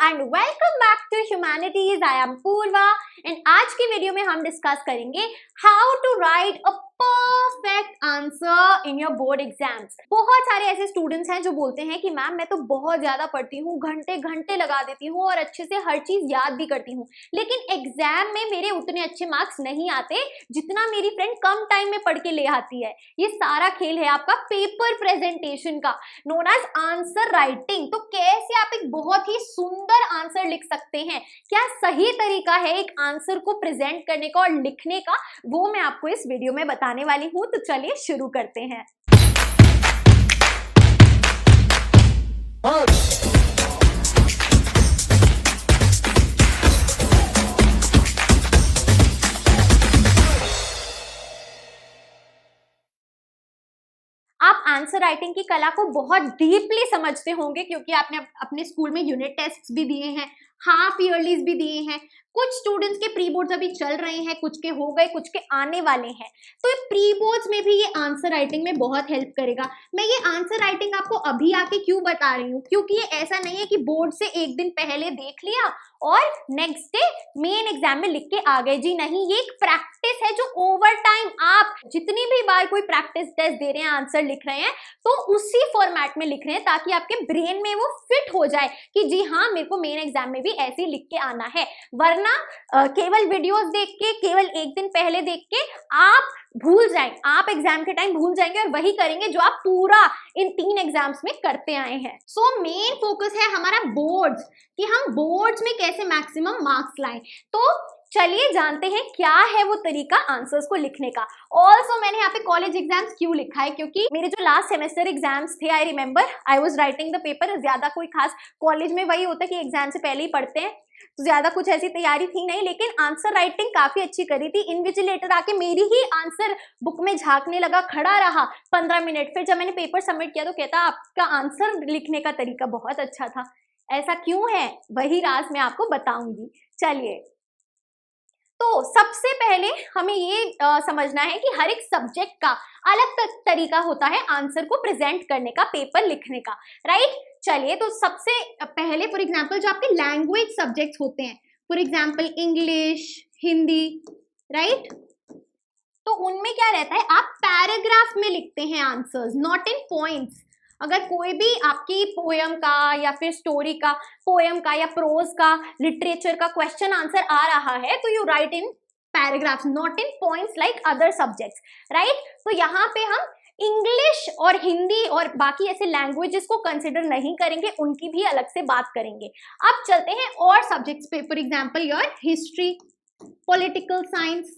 And welcome back to humanities. I am Purva and आज की video में हम डिस्कस करेंगे how to write a perfect answer in your board exams. बहुत सारे ऐसे स्टूडेंट्स हैं जो बोलते हैं कि मैम मैं तो बहुत ज्यादा पढ़ती हूँ, घंटे घंटे लगा देती हूँ और अच्छे से हर चीज याद भी करती हूँ, लेकिन एग्जाम में मेरे उतने अच्छे मार्क्स नहीं आते जितना मेरी फ्रेंड कम टाइम में पढ़ के ले आती है। ये सारा खेल है आपका पेपर प्रेजेंटेशन का, नोन एज आंसर राइटिंग। तो कैसे आप एक बहुत ही सुंदर आंसर लिख सकते हैं, क्या सही तरीका है एक आंसर को प्रेजेंट करने का और लिखने का, वो मैं आपको इस वीडियो में बताने वाली हूं। तो चलिए शुरू करते हैं। आप आंसर राइटिंग की कला को बहुत डीपली समझते होंगे क्योंकि आपने अपने स्कूल में यूनिट टेस्ट्स भी दिए हैं, हाफ ईयरलीज भी दिए हैं, कुछ स्टूडेंट्स के प्री बोर्ड्स अभी चल रहे हैं, कुछ के हो गए, कुछ के आने वाले हैं। तो ये प्री बोर्ड्स में भी ये आंसर राइटिंग में बहुत हेल्प करेगा। मैं ये आंसर राइटिंग आपको अभी आके क्यों बता रही हूँ, क्योंकि ये ऐसा नहीं है कि बोर्ड से एक दिन पहले देख लिया और नेक्स्ट डे मेन एग्जाम में लिख के आ गए। जी नहीं, ये एक प्रैक्टिस है जो ओवर टाइम आप जितनी भी बार कोई प्रैक्टिस टेस्ट दे रहे हैं, आंसर लिख रहे हैं, तो उसी फॉर्मेट में लिख रहे हैं ताकि आपके ब्रेन में वो फिट हो जाए कि जी हाँ मेरे को मेन एग्जाम में भी ऐसे लिख के आना है। वरना केवल वीडियोस देख के, केवल एक दिन पहले देख के आप भूल जाएं, आप एग्जाम के टाइम भूल जाएंगे और वही करेंगे जो आप पूरा इन 3 एग्जाम्स में करते आए हैं। सो मेन फोकस है हमारा बोर्ड्स, कि हम बोर्ड्स में कैसे मैक्सिमम मार्क्स लाएं। तो चलिए जानते हैं क्या है वो तरीका आंसर्स को लिखने का। ऑल्सो मैंने यहाँ पे कॉलेज एग्जाम्स क्यों लिखा है, क्योंकि मेरे जो लास्ट सेमेस्टर एग्जाम्स थे, I remember I was writing the paper. ज्यादा कोई खास, कॉलेज में वही होता है कि एग्जाम से पहले ही पढ़ते हैं, तो ज्यादा कुछ ऐसी तैयारी थी नहीं, लेकिन आंसर राइटिंग काफी अच्छी करी थी। इन्विजिलेटर आके मेरी ही आंसर बुक में झांकने लगा, खड़ा रहा 15 मिनट। फिर जब मैंने पेपर सबमिट किया तो कहता आपका आंसर लिखने का तरीका बहुत अच्छा था। ऐसा क्यों है, वही राज मैं आपको बताऊंगी। चलिए, तो सबसे पहले हमें ये समझना है कि हर एक सब्जेक्ट का अलग तरीका होता है आंसर को प्रेजेंट करने का, पेपर लिखने का, राइट। चलिए, तो सबसे पहले फॉर एग्जांपल जो आपके लैंग्वेज सब्जेक्ट्स होते हैं, for example English, Hindi, right, तो उनमें क्या रहता है, आप पैराग्राफ में लिखते हैं आंसर्स, नॉट इन पॉइंट्स। अगर कोई भी आपकी पोएम का या फिर स्टोरी का, पोएम का या प्रोज का, लिटरेचर का क्वेश्चन आंसर आ रहा है तो you right in paragraphs, not in points like other subjects, right. तो यहाँ पे हम इंग्लिश और हिंदी और बाकी ऐसे लैंग्वेजेस को कंसिडर नहीं करेंगे, उनकी भी अलग से बात करेंगे। अब चलते हैं और सब्जेक्ट्स पे, for example your history, political science,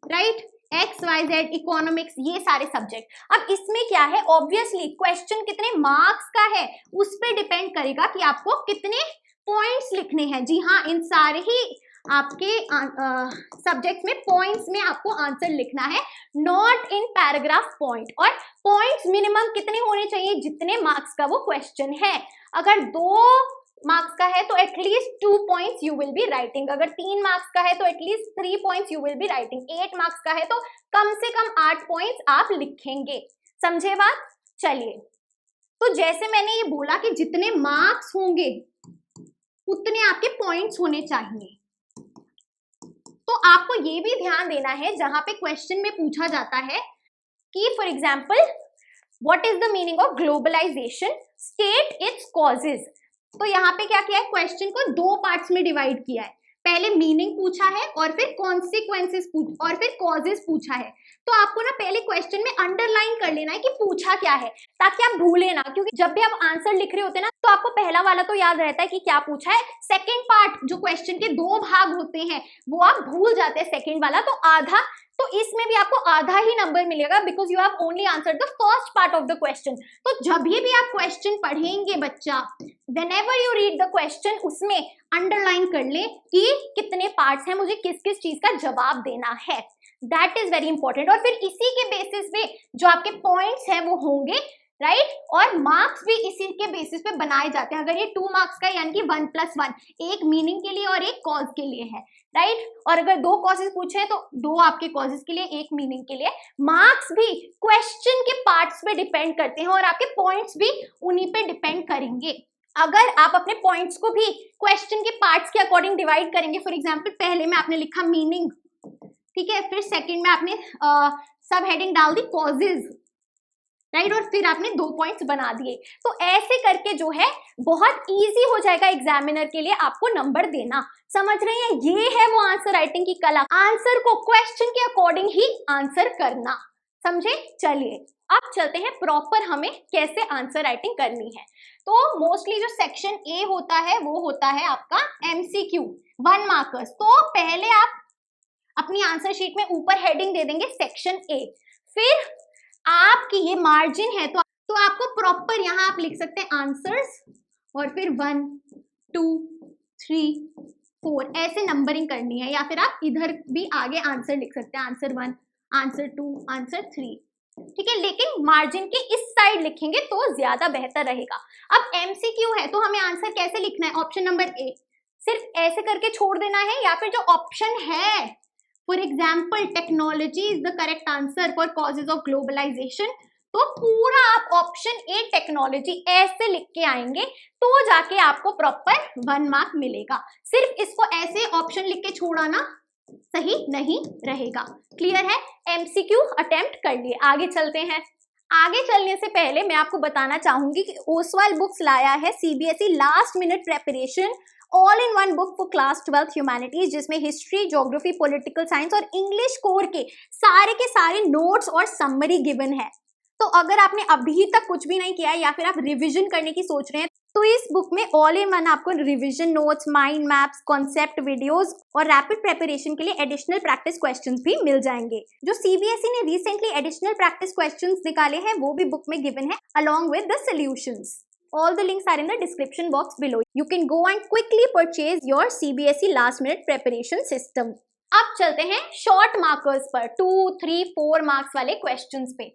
right, XYZ, economics, ये सारे सब्जेक्ट। अब इसमें क्या है, ऑब्वियसली क्वेश्चन कितने मार्क्स का है उस पर डिपेंड करेगा कि आपको कितने पॉइंट्स लिखने हैं। जी हाँ, इन सारे ही आपके सब्जेक्ट में पॉइंट्स में आपको आंसर लिखना है, नॉट इन पैराग्राफ पॉइंट। और पॉइंट्स मिनिमम कितने होने चाहिए, जितने मार्क्स का वो क्वेश्चन है। अगर 2 मार्क्स का है तो at least 2 points you will be writing, अगर 3 मार्क्स का है तो at least 3 points you will be writing, 8 marks का है तो कम से कम 8 पॉइंट्स आप लिखेंगे। समझे बात। चलिए, तो जैसे मैंने ये बोला कि जितने मार्क्स होंगे उतने आपके पॉइंट्स होने चाहिए, तो आपको ये भी ध्यान देना है जहां पे क्वेश्चन में पूछा जाता है कि for example what is the meaning of globalisation, state its causes. तो यहाँ पे क्या किया है, क्वेश्चन को 2 पार्ट्स में डिवाइड किया है। पहले मीनिंग पूछा है और फिर कॉन्सिक्वेंसेस और फिर कॉजेस पूछा है। तो आपको ना पहले क्वेश्चन में अंडरलाइन कर लेना है कि पूछा क्या है, ताकि आप भूले ना, क्योंकि जब भी आप आंसर लिख रहे होते हैं ना तो आपको पहला वाला तो याद रहता है कि क्या पूछा है, सेकंड पार्ट जो क्वेश्चन के 2 भाग होते हैं वो आप भूल जाते हैं, सेकंड वाला तो आधा। तो इसमें भी आपको आधा ही नंबर मिलेगा because you have only answered the first part of the question. तो जब भी आप क्वेश्चन पढ़ेंगे बच्चा, whenever you read the question, उसमें अंडरलाइन कर ले कि कितने पार्ट्स हैं, मुझे किस किस चीज का जवाब देना है। That is very important. और फिर इसी के बेसिस पे जो आपके पॉइंट्स हैं वो होंगे, राइट, और मार्क्स भी इसी के बेसिस पे बनाए जाते हैं। अगर ये 2 मार्क्स का यानी कि 1+1, एक मीनिंग के लिए और एक कॉज के लिए है, राइट। और अगर 2 कॉजेस पूछे हैं तो 2 आपके कॉजेस के लिए, एक मीनिंग के लिए। मार्क्स भी क्वेश्चन के पार्ट्स पे डिपेंड करते हैं और आपके पॉइंट्स भी उन्हीं पे डिपेंड करेंगे। अगर आप अपने पॉइंट्स को भी क्वेश्चन के पार्ट्स के अकॉर्डिंग डिवाइड करेंगे, फॉर एग्जांपल पहले में आपने लिखा मीनिंग, ठीक है, फिर सेकंड में आपने सब हेडिंग डाल दी कॉजेज, राइट, और फिर आपने 2 पॉइंट्स बना दिए, तो ऐसे करके जो है बहुत इजी हो जाएगा एग्जामिनर के लिए आपको नंबर देना। समझ रहे हैं, ये है वो आंसर राइटिंग की कला, आंसर को क्वेश्चन के अकॉर्डिंग ही आंसर करना, समझे। चलिए अब चलते हैं प्रॉपर हमें कैसे आंसर राइटिंग करनी है। तो मोस्टली जो सेक्शन ए होता है वो होता है आपका एमसीक्यू 1 मार्कर्स। तो पहले आप अपनी आंसर शीट में ऊपर हेडिंग दे देंगे सेक्शन ए, फिर आपकी ये मार्जिन है तो आपको प्रॉपर यहाँ आप लिख सकते हैं आंसर्स और फिर 1 2 3 4 ऐसे नंबरिंग करनी है, या फिर आप इधर भी आगे आंसर लिख सकते हैं, आंसर 1 आंसर 2 आंसर 3, ठीक है, लेकिन मार्जिन के इस साइड लिखेंगे तो ज्यादा बेहतर रहेगा। अब एमसीक्यू है तो हमें आंसर कैसे लिखना है, ऑप्शन नंबर ए, सिर्फ ऐसे करके छोड़ देना है, या फिर जो ऑप्शन है for example technology is the correct answer for causes of globalisation, तो पूरा आप ऑप्शन ए टेक्नोलॉजी ऐसे लिख के आएंगे तो जाके आपको प्रॉपर 1 मार्क मिलेगा। सिर्फ इसको ऐसे ऑप्शन लिख के छोड़ा ना सही नहीं रहेगा। क्लियर है, एमसीक्यू अटेम्प्ट कर लिए। आगे चलते हैं। आगे चलने से पहले मैं आपको बताना चाहूंगी कि ओसवाल बुक्स लाया है CBSE last minute preparation all in one book for class 12 humanities, जिसमें हिस्ट्री, ज्योग्राफी, पॉलिटिकल साइंस और इंग्लिश कोर के सारे नोट्स और समरी गिवन है। तो अगर आपने अभी तक कुछ भी नहीं किया है या फिर आप रिवीजन करने की सोच रहे हैं तो इस बुक में ऑल इन वन आपको revision notes, mind maps, concept videos और रैपिड प्रिपरेशन के लिए एडिशनल प्रैक्टिस क्वेश्चंस भी मिल जाएंगे। जो सीबीएसई ने रिसेंटली एडिशनल प्रैक्टिस क्वेश्चंस निकाले हैं वो भी बुक में गिवन है along with the solutions. All the links are in the description box below. You can go and quickly purchase your CBSE last minute preparation system. अब चलते हैं short markers पर, 2, 3, 4 मार्क्स वाले क्वेश्चंस पे।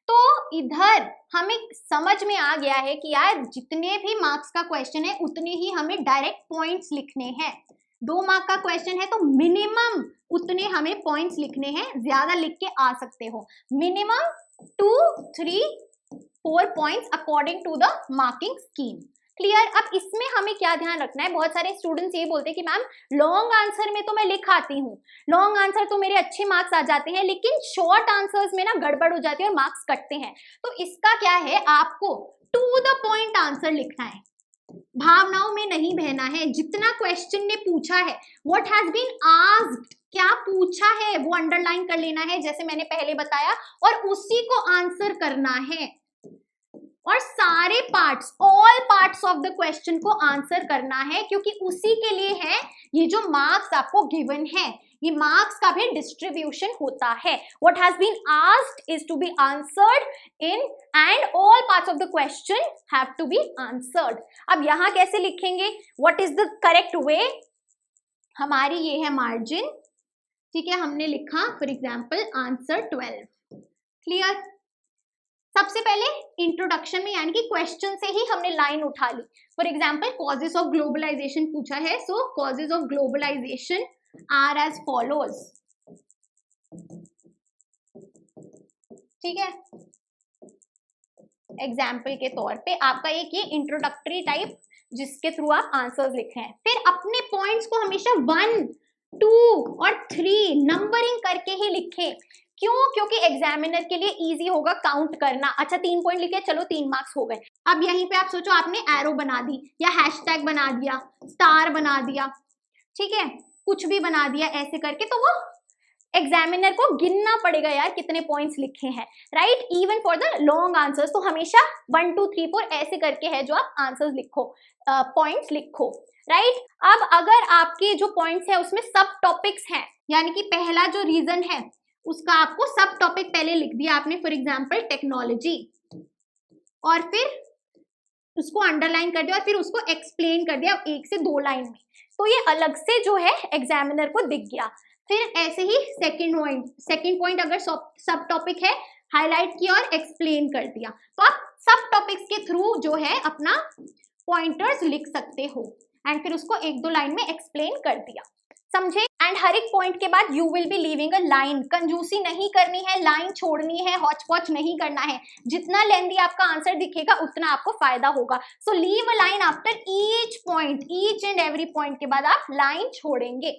तो इधर हमें समझ में आ गया है कि यार जितने भी मार्क्स का क्वेश्चन है उतने ही हमें डायरेक्ट पॉइंट्स लिखने हैं। 2 मार्क का क्वेश्चन है तो मिनिमम उतने हमें पॉइंट्स लिखने हैं, ज्यादा लिख के आ सकते हो, minimum 2, 3, 4 points according to the marking scheme. Clear. अब इसमें हमें क्या ध्यान रखना है, बहुत सारे स्टूडेंट्स ये बोलते हैं कि मैम लॉन्ग आंसर में तो मैं लिख आती हूँ, लॉन्ग आंसर तो मेरे अच्छे मार्क्स आ जाते हैं, लेकिन शॉर्ट आंसर्स में ना गड़बड़ हो जाती है और मार्क्स कटते हैं। तो इसका क्या है, आपको टू द पॉइंट आंसर लिखना है, भावनाओं में नहीं बहना है। जितना क्वेश्चन ने पूछा है, व्हाट हैज बीन आस्क्ड, क्या पूछा है वो अंडरलाइन कर लेना है जैसे मैंने पहले बताया, और उसी को आंसर करना है। और सारे parts, all parts of the question को आंसर करना है, क्योंकि उसी के लिए है ये जो मार्क्स आपको गिवन है, ये मार्क्स का भी डिस्ट्रीब्यूशन होता है। What has been asked is to be answered in and all parts of the question have to be answered. अब यहां कैसे लिखेंगे, what is the correct way, हमारी ये है मार्जिन, ठीक है, हमने लिखा फॉर एग्जाम्पल आंसर 12। क्लियर। सबसे पहले इंट्रोडक्शन में यानी कि क्वेश्चन से ही हमने लाइन उठा ली। For example causes of globalization पूछा है, so causes of globalization are as follows, ठीक है, एग्जाम्पल के तौर पे आपका एक ये इंट्रोडक्टरी टाइप जिसके थ्रू आप आंसर्स लिख रहे हैं। फिर अपने पॉइंट्स को हमेशा 1, 2 और 3 नंबरिंग करके ही लिखें। क्यों, क्योंकि एग्जामिनर के लिए इजी होगा काउंट करना। अच्छा 3 पॉइंट लिखे, चलो 3 मार्क्स हो गए। अब यहीं पे आप सोचो आपने एरो बना दी या हैशटैग बना दिया, स्टार बना दिया, ठीक है, कुछ भी बना दिया ऐसे करके, तो वो एग्जामिनर को गिनना पड़ेगा यार कितने पॉइंट्स लिखे हैं, right. Even for the long answers तो हमेशा 1, 2, 3, 4 ऐसे करके है जो आप आंसर्स लिखो, पॉइंट्स लिखो, राइट। अब अगर आपके जो पॉइंट्स है उसमें सब टॉपिक्स हैं, यानी कि पहला जो रीजन है उसका आपको सब टॉपिक पहले लिख दिया आपने, फॉर एग्जाम्पल टेक्नोलॉजी, और फिर उसको अंडरलाइन कर दिया और फिर उसको एक्सप्लेन कर दिया 1 से 2 लाइन में, तो ये अलग से जो है एग्जामिनर को दिख गया। फिर ऐसे ही सेकंड पॉइंट अगर सब टॉपिक है हाईलाइट किया और एक्सप्लेन कर दिया, तो आप सब टॉपिक्स के थ्रू जो है अपना पॉइंटर्स लिख सकते हो, एंड फिर उसको 1-2 लाइन में एक्सप्लेन कर दिया, समझे। एंड हर एक पॉइंट के बाद you will be leaving a line. कंजूसी नहीं करनी है, लाइन छोड़नी है, हॉच पॉच नहीं करना है। जितना लेंथी आपका आंसर दिखेगा उतना आपको फायदा होगा। So leave a line after each point, each and every point के बाद आप लाइन छोड़ेंगे।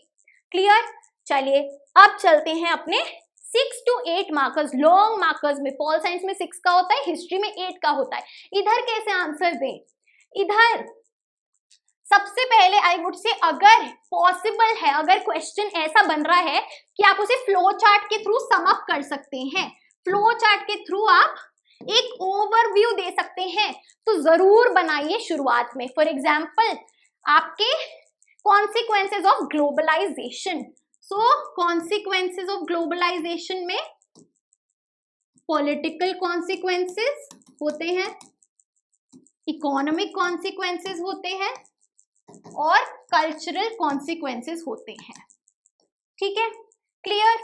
क्लियर? चलिए अब चलते हैं अपने 6 to 8 मार्कर्स, लॉन्ग मार्कर्स में। पॉल साइंस में 6 का होता है, हिस्ट्री में 8 का होता है। इधर कैसे आंसर दें? इधर सबसे पहले आई वुड से, अगर पॉसिबल है, अगर क्वेश्चन ऐसा बन रहा है कि आप उसे फ्लो चार्ट के थ्रू सम अप कर सकते हैं, फ्लो चार्ट के थ्रू आप एक ओवरव्यू दे सकते हैं, तो जरूर बनाइए शुरुआत में। फॉर एग्जाम्पल आपके consequences of globalisation. So consequences of globalisation में पॉलिटिकल कॉन्सिक्वेंसेज होते हैं, इकोनॉमिक कॉन्सिक्वेंसेज होते हैं और कल्चरल कॉन्सिक्वेंसेज होते हैं। ठीक है, क्लियर?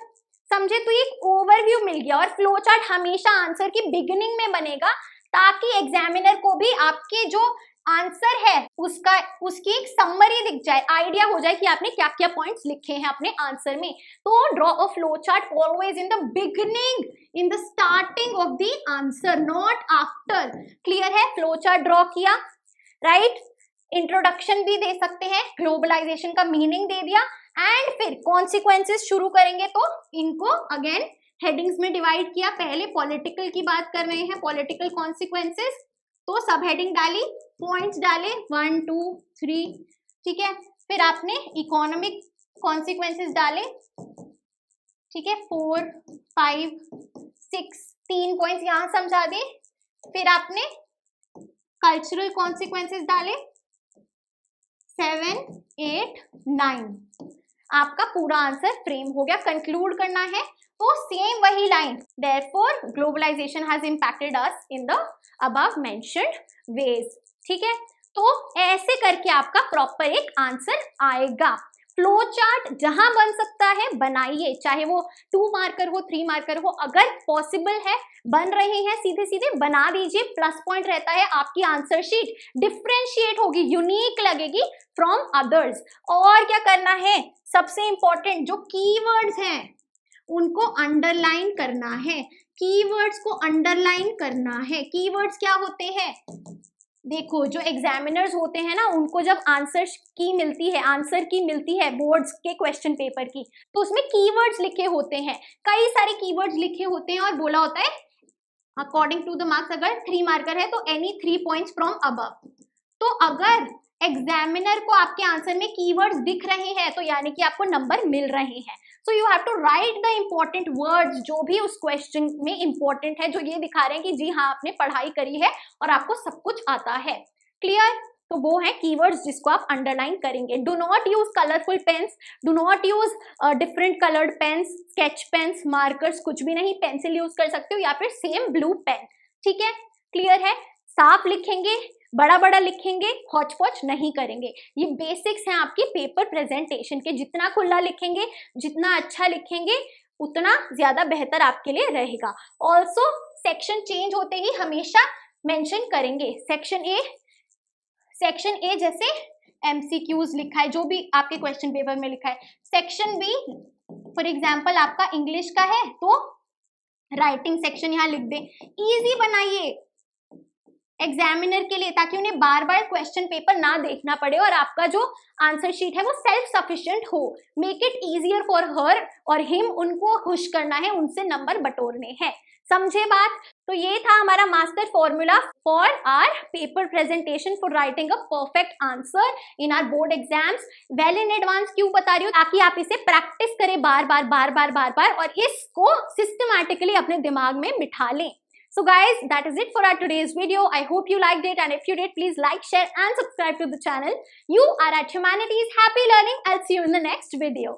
समझे? तो एक ओवरव्यू मिल गया। और फ्लो चार्ट हमेशा आंसर की बिगिनिंग में बनेगा ताकि एग्जामिनर को भी आपके जो आंसर है उसकी एक समरी दिख जाए, आइडिया हो जाए कि आपने क्या क्या पॉइंट्स लिखे हैं अपने आंसर में। तो draw a flow chart always in the beginning, in the starting of the answer, not after. Clear है? फ्लो चार्ट ड्रॉ किया, राइट? इंट्रोडक्शन भी दे सकते हैं, ग्लोबलाइजेशन का मीनिंग दे दिया, एंड फिर कॉन्सिक्वेंसेस शुरू करेंगे तो इनको अगेन हेडिंग्स में डिवाइड किया। पहले पॉलिटिकल की बात कर रहे हैं, पॉलिटिकल कॉन्सिक्वेंसेस, तो सब हेडिंग डाली, पॉइंट्स डाले 1 2 3, ठीक है। फिर आपने इकोनॉमिक कॉन्सिक्वेंसेस डाले, ठीक है, 4 5 6, 3 पॉइंट्स यहां समझा दिए। फिर आपने कल्चरल कॉन्सिक्वेंसेस डाले 7 8 9। आपका पूरा आंसर फ्रेम हो गया। कंक्लूड करना है तो सेम वही line, therefore globalisation has impacted us in the above mentioned ways. ठीक है, तो ऐसे करके आपका प्रॉपर एक आंसर आएगा। फ्लो चार्ट जहां बन सकता है बनाइए, चाहे वो 2 मार्कर हो 3 मार्कर हो, अगर पॉसिबल है बन रहे हैं सीधे सीधे बना दीजिए। प्लस पॉइंट रहता है आपकी आंसर शीट डिफरेंशिएट होगी, यूनिक लगेगी फ्रॉम अदर्स। और क्या करना है, सबसे इंपॉर्टेंट जो कीवर्ड्स हैं उनको अंडरलाइन करना है, कीवर्ड्स को अंडरलाइन करना है। कीवर्ड्स क्या होते हैं? देखो, जो एग्जामिनर्स होते हैं ना, उनको जब आंसर की मिलती है बोर्ड्स के क्वेश्चन पेपर की, तो उसमें कीवर्ड्स लिखे होते हैं, कई सारे कीवर्ड्स लिखे होते हैं और बोला होता है अकॉर्डिंग टू द मार्क्स, अगर 3 मार्कर है तो एनी 3 पॉइंट्स फ्रॉम अबव। तो अगर एग्जामिनर को आपके आंसर में कीवर्ड्स दिख रहे हैं तो यानी कि आपको नंबर मिल रहे हैं। So you have to write the important words जो भी उस क्वेश्चन में इंपॉर्टेंट है, जो ये दिखा रहे हैं कि जी हाँ आपने पढ़ाई करी है और आपको सब कुछ आता है। क्लियर? तो वो है कीवर्ड्स जिसको आप अंडरलाइन करेंगे। Do not use colourful pens, do not use different coloured pens, sketch pens, markers, कुछ भी नहीं। पेंसिल यूज कर सकते हो या फिर सेम ब्लू पेन। ठीक है, क्लियर है? साफ लिखेंगे, बड़ा बड़ा लिखेंगे, हॉच पॉच नहीं करेंगे। ये बेसिक्स हैं आपकी पेपर प्रेजेंटेशन के। जितना खुला लिखेंगे, जितना अच्छा लिखेंगे, उतना ज्यादा बेहतर आपके लिए रहेगा। ऑल्सो सेक्शन चेंज होते ही हमेशा मेंशन करेंगे। सेक्शन ए जैसे MCQs लिखा है, जो भी आपके क्वेश्चन पेपर में लिखा है। सेक्शन बी फॉर एग्जाम्पल आपका इंग्लिश का है तो राइटिंग सेक्शन यहाँ लिख दे। इजी बनाइए एग्जामिनर के लिए, ताकि उन्हें बार बार क्वेश्चन पेपर ना देखना पड़े और आपका जो आंसर शीट है वो सेल्फ सफिशिएंट हो। Make it easier for her और हिम, उनको खुश करना है, उनसे नंबर बटोरने हैं। समझे बात? तो ये था हमारा master formula for our paper presentation for writing a perfect answer in our board exams. Well in advance क्यों बता रही हूँ? ताकि आप इसे प्रैक्टिस करें बार बार और इसको सिस्टमैटिकली अपने दिमाग में बिठा लें। So guys, that is it for our today's video. I hope you liked it, and if you did, please like, share and subscribe to the channel. You are at Humanities. Happy learning. I'll see you in the next video.